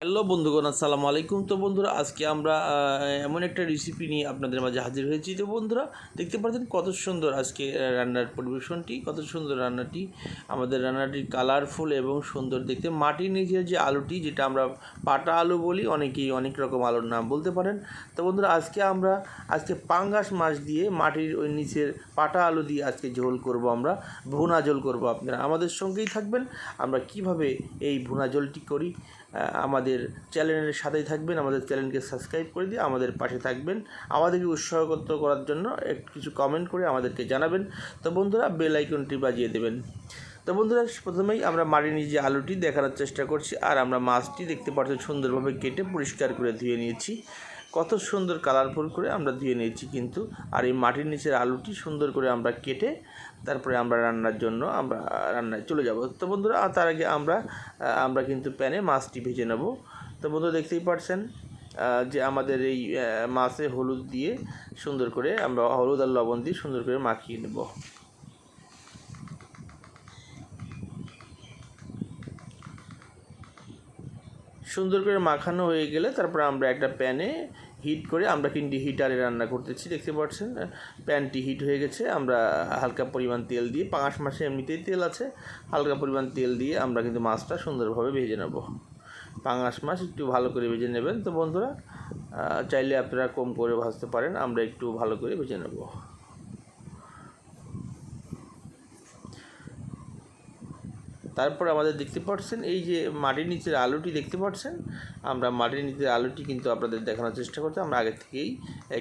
Hello বন্ধুগণ, আসসালামু আলাইকুম। তো বন্ধুরা, আজকে আমরা এমন একটা রেসিপি নিয়ে আপনাদের মাঝে হাজির হয়েছি। তো বন্ধুরা, দেখতে পাচ্ছেন কত সুন্দর আজকে রান্নার পরিবেশনটি, কত সুন্দর রান্নাটি। আমাদের রান্নাটি কালারফুল এবং সুন্দর দেখতে। মাটির নিচের যে আলুটি, যেটা আমরা পাটা আলু বলি, অনেকেই অনেক রকম আলুর নাম বলতে পারেন। তো বন্ধুরা, আজকে পাঙ্গাস মাছ দিয়ে মাটির ওই নিচের পাটা আলু দিয়ে আজকে ঝোল করব, আমরা ভুনা ঝোল করব। আপনারা আমাদের সঙ্গেই থাকবেন। আমরা কিভাবে এই ভুনা ঝোলটি করি, আমাদের চ্যানেলের সাথেই থাকবেন। আমাদের চ্যানেলকে সাবস্ক্রাইব করে দিয়ে আমাদের পাশে থাকবেন। আমাদেরকে উৎসাহিত করার জন্য কিছু কমেন্ট করে আমাদেরকে জানাবেন। তো বন্ধুরা, বেল আইকনটি বাজিয়ে দেবেন। তো বন্ধুরা, প্রথমেই আমরা মাটির নিচে আলুটি দেখানোর চেষ্টা করছি। আর আমরা মাছটি দেখতে পাচ্ছি সুন্দরভাবে কেটে পরিষ্কার করে ধুয়ে নিয়েছি। কত সুন্দর কালারফুল করে আমরা ধুয়ে নিয়েছি কিন্তু। আর এই মাটির নিচের আলুটি সুন্দর করে আমরা কেটে তারপরে আমরা রান্নার জন্য আমরা রান্নায় চলে যাব। তো বন্ধুরা, তার আগে আমরা কিন্তু প্যানে মাছটি ভেজে নেব। তো বন্ধুরা, দেখতেই পাচ্ছেন যে আমাদের এই মাছে হলুদ দিয়ে সুন্দর করে আমরা হলুদ আর লবণ দিয়ে সুন্দর করে মাখিয়ে নেব। সুন্দর করে মাখানো হয়ে গেলে তারপরে আমরা একটা প্যানে হিট করে, আমরা কিন্তু হিটারে রান্না করতেছি, দেখতে পাচ্ছেন প্যানটি হিট হয়ে গেছে। আমরা হালকা পরিমাণ তেল দিয়ে, পাঙাশ মাছে এমনিতেই তেল আছে, হালকা পরিমাণ তেল দিয়ে আমরা কিন্তু মাছটা সুন্দরভাবে ভেজে নেব। পাঙাশ মাছ একটু ভালো করে ভেজে নেবেন। তো বন্ধুরা, চাইলে আপনারা কম করে ভাজতে পারেন, আমরা একটু ভালো করে ভেজে নেব। তারপর আমাদের দেখতে পাচ্ছেন এই যে মাটির নিচের আলুটি দেখতে পাচ্ছেন, আমরা মাটির নিচের আলুটি কিন্তু আপনাদের দেখানোর চেষ্টা করতে আমরা আগে থেকেই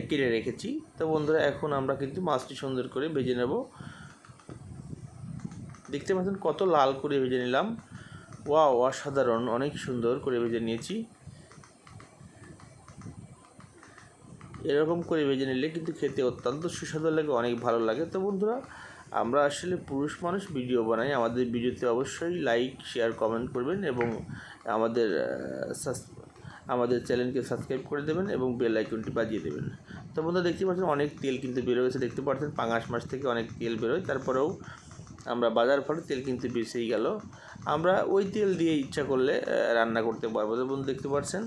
কেটে রেখেছি। তো বন্ধুরা, এখন আমরা কিন্তু মাছটি সুন্দর করে ভেজে নেব। দেখতে পাচ্ছেন কত লাল করে ভেজে নিলাম। ওয়াও, অসাধারণ, অনেক সুন্দর করে ভেজে নিয়েছি। এরকম করে ভেজে নিলে কিন্তু খেতে অত্যন্ত সুস্বাদু লাগে, অনেক ভালো লাগে। তো বন্ধুরা, আমরা আসলে পুরুষ মানুষ ভিডিও বানাই, আমাদের ভিডিওতে অবশ্যই লাইক, শেয়ার, কমেন্ট করবেন এবং আমাদের আমাদের চ্যানেলকে সাবস্ক্রাইব করে দেবেন এবং বেল আইকনটি বাজিয়ে দেবেন। তো বন্ধুরা, দেখতে পাচ্ছেন অনেক তেল কিন্তু বেরোয়েছে, দেখতে পাচ্ছেন পাঙাশ মাছ থেকে অনেক তেল বেরোয়। তারপরেও আমরা বাজার ফলে তেল কিন্তু বেঁচেই গেল, আমরা ওই তেল দিয়ে ইচ্ছা করলে রান্না করতে পারবো। তো বন্ধু, দেখতে পাচ্ছেন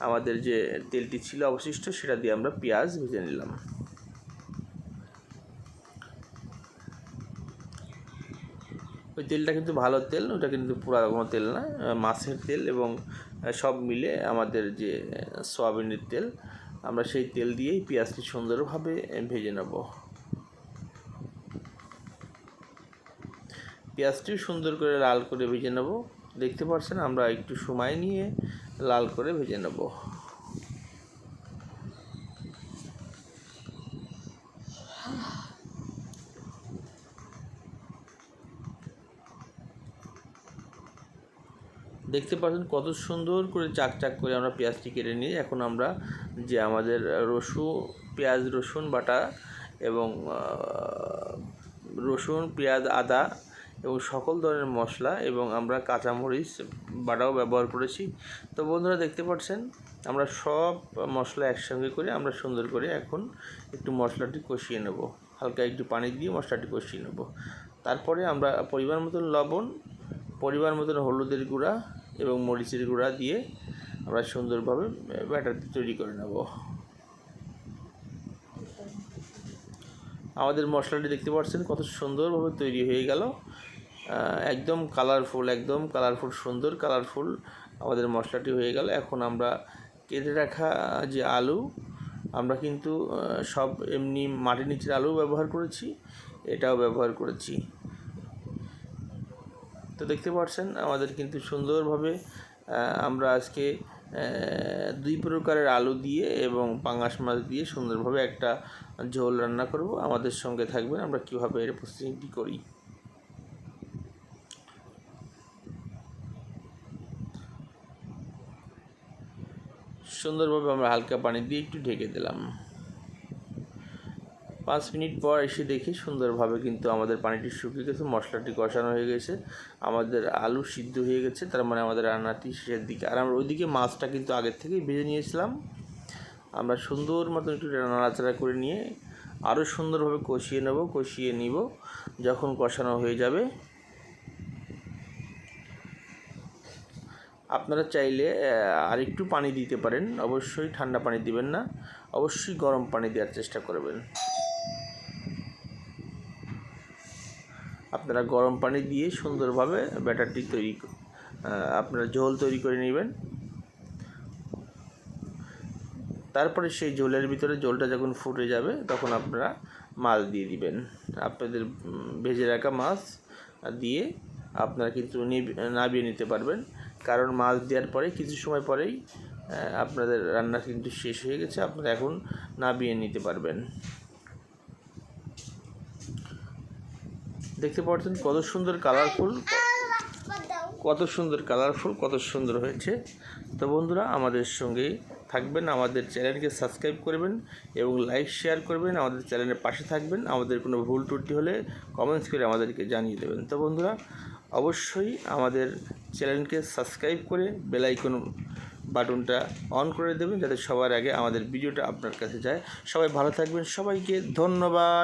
আমাদের যে তেলটি ছিল অবশিষ্ট, সেটা দিয়ে আমরা পেঁয়াজ ভেজে নিলাম। ওই তেলটা কিন্তু ভালো তেল, ওটা কিন্তু পুরো কোনো তেল না, মাছের তেল এবং সব মিলে আমাদের যে সয়াবিনের তেল, আমরা সেই তেল দিয়েই পেঁয়াজটি সুন্দরভাবে ভেজে নেব। পেঁয়াজটি সুন্দর করে লাল করে ভেজে নেব। দেখতে পাচ্ছেন আমরা একটু সময় নিয়ে লাল করে ভেজে নেব। দেখতে পাচ্ছেন কত সুন্দর করে চাক চাক করে আমরা পেঁয়াজটি কেটে নিই। এখন আমরা যে আমাদের পেঁয়াজ রসুন বাটা এবং রসুন, পেঁয়াজ, আদা এবং সকল ধরনের মশলা এবং আমরা কাঁচামরিচ বাটাও ব্যবহার করেছি। তো বন্ধুরা, দেখতে পাচ্ছেন আমরা সব মশলা একসঙ্গে করে আমরা সুন্দর করে এখন একটু মশলাটি কষিয়ে নেব। হালকা একটু পানি দিয়ে মশলাটি কষিয়ে নেব। তারপরে আমরা পরিমাণ মতন লবণ, পরিমাণ মতন হলুদের গুঁড়া এবং মরিচের গুঁড়া দিয়ে আমরা সুন্দরভাবে ব্যাটারটি তৈরি করে নেব। আমাদের মশলাটি দেখতে পাচ্ছেন কত সুন্দরভাবে তৈরি হয়ে গেল, একদম কালারফুল, সুন্দর কালারফুল আমাদের মশলাটি হয়ে গেল। এখন আমরা কেটে রাখা যে আলু, আমরা কিন্তু সব এমনি মাটির নিচের আলু ব্যবহার করেছি, এটাও ব্যবহার করেছি। তো দেখতে পাচ্ছেন আমাদের কিন্তু সুন্দরভাবে আমরা আজকে দুই প্রকারের আলু দিয়ে এবং পাঙাশ মাছ দিয়ে সুন্দরভাবে একটা ঝোল রান্না করব। আমাদের সঙ্গে থাকবেন, আমরা কীভাবে এর প্রস্তুতি করি। সুন্দরভাবে আমরা হালকা পানি দিয়ে একটু ঢেকে দিলাম। 5 মিনিট পর এসে দেখি সুন্দরভাবে কিন্তু আমাদের পানিটি শুকিয়ে গেছে, মশলাটি কষানো হয়ে গেছে, আমাদের আলু সিদ্ধ হয়ে গেছে। তার মানে আমাদের রান্নাটি শেষের দিকে। আর আমরা ওইদিকে মাছটা কিন্তু আগের থেকেই ভেজে নিয়েছিলাম। আমরা সুন্দর মতন একটু নাড়াচাড়া করে নিয়ে আরও সুন্দরভাবে কষিয়ে নিব। যখন কষানো হয়ে যাবে আপনারা চাইলে আরেকটু পানি দিতে পারেন, অবশ্যই ঠান্ডা পানি দিবেন না, অবশ্যই গরম পানি দেওয়ার চেষ্টা করবেন। আপনারা গরম পানি দিয়ে সুন্দরভাবে ব্যাটারটি আপনারা ঝোল তৈরি করে নেবেন। তারপরে সেই ঝোলের ভিতরে ঝোলটা যখন ফুটে যাবে তখন আপনারা মাছ দিয়ে দিবেন। আপনাদের ভেজে রাখা মাছ দিয়ে আপনারা কিন্তু নামিয়ে নিতে পারবেন, কারণ মাছ দেওয়ার পরে কিছু সময় পরেই আপনাদের রান্না কিন্তু শেষ হয়ে গেছে, আপনারা এখন নামিয়ে নিতে পারবেন। দেখতে পাচ্ছেন কত সুন্দর কালারফুল, কত সুন্দর হয়েছে। তো বন্ধুরা, আমাদের সঙ্গে থাকবেন, আমাদের চ্যানেলকে সাবস্ক্রাইব করবেন এবং লাইক শেয়ার করবেন, আমাদের চ্যানেলের পাশে থাকবেন। আমাদের কোনো ভুল ত্রুটি হলে কমেন্টস করে আমাদেরকে জানিয়ে দেবেন। তো বন্ধুরা, অবশ্যই আমাদের চ্যানেলকে সাবস্ক্রাইব করে বেল আইকন বাটনটা অন করে দেবেন, যাতে সবার আগে আমাদের ভিডিওটা আপনার কাছে যায়। সবাই ভালো থাকবেন, সবাইকে ধন্যবাদ।